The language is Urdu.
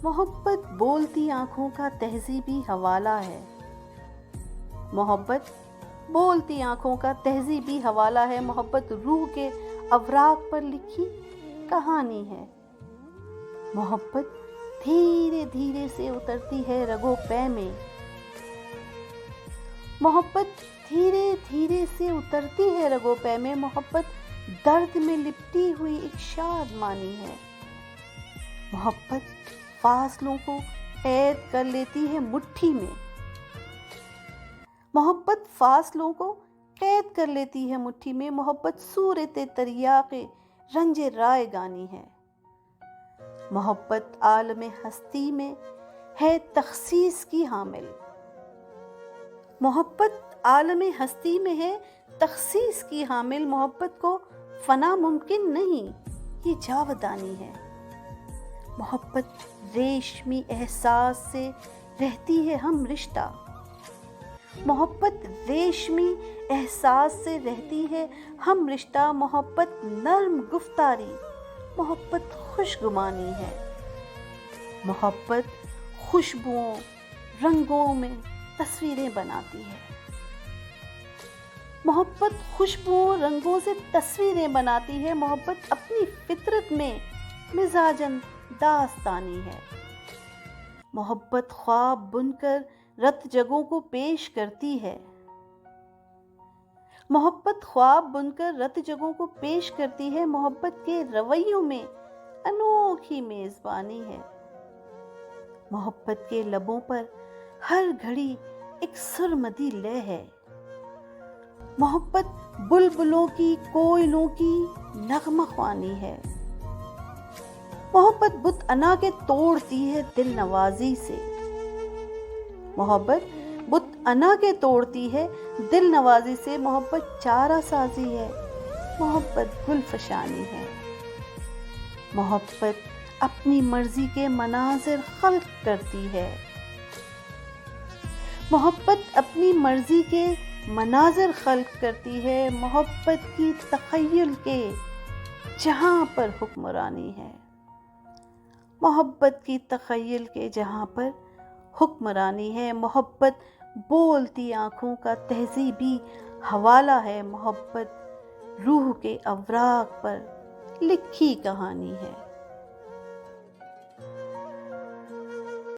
محبت بولتی آنکھوں کا تہذیبی حوالہ ہے۔ محبت بولتی آنکھوں کا تہذیبی حوالہ ہے، محبت روح کے اوراق پر لکھی کہانی ہے۔ محبت دھیرے دھیرے سے اترتی ہے رگوں پے میں، محبت دھیرے دھیرے سے اترتی ہے رگوں پے میں، محبت درد میں لپٹی ہوئی ایک شادمانی ہے۔ محبت فاصلوں کو قید کر لیتی ہے مٹھی میں، محبت فاصلوں کو قید کر لیتی ہے مٹھی میں، محبت صورت تریاق رنج رائے گانی ہے۔ محبت عالم ہستی میں ہے تخصیص کی حامل، محبت عالم ہستی میں ہے تخصیص کی حامل، محبت کو فنا ممکن نہیں، یہ جاودانی ہے۔ محبت ریشمی احساس سے رہتی ہے ہم رشتہ، محبت ریشمی احساس سے رہتی ہے ہم رشتہ، محبت نرم گفتاری، محبت خوشگمانی ہے۔ محبت خوشبوؤں رنگوں میں تصویریں بناتی ہے، محبت خوشبوؤں رنگوں سے تصویریں بناتی ہے، محبت اپنی فطرت میں مزاجن داستانی ہے۔ محبت خواب بن کر رت جگوں کو پیش کرتی ہے، محبت خواب بن کر رت جگوں کو پیش کرتی ہے، محبت کے رویوں میں انوکھی میزبانی ہے۔ محبت کے لبوں پر ہر گھڑی ایک سرمدی لے ہے، محبت بلبلوں کی کوئلوں کی نغمہ خوانی ہے۔ محبت بت انا کے توڑتی ہے دل نوازی سے، محبت بت انا کے توڑتی ہے دل نوازی سے، محبت چارہ سازی ہے، محبت گل فشانی ہے۔ محبت اپنی مرضی کے مناظر خلق کرتی ہے، محبت اپنی مرضی کے مناظر خلق کرتی ہے، محبت کی تخیل کے جہاں پر حکمرانی ہے، محبت کی تخیل کے جہاں پر حکمرانی ہے، محبت بولتی آنکھوں کا تہذیبی حوالہ ہے، محبت روح کے اوراق پر لکھی کہانی ہے۔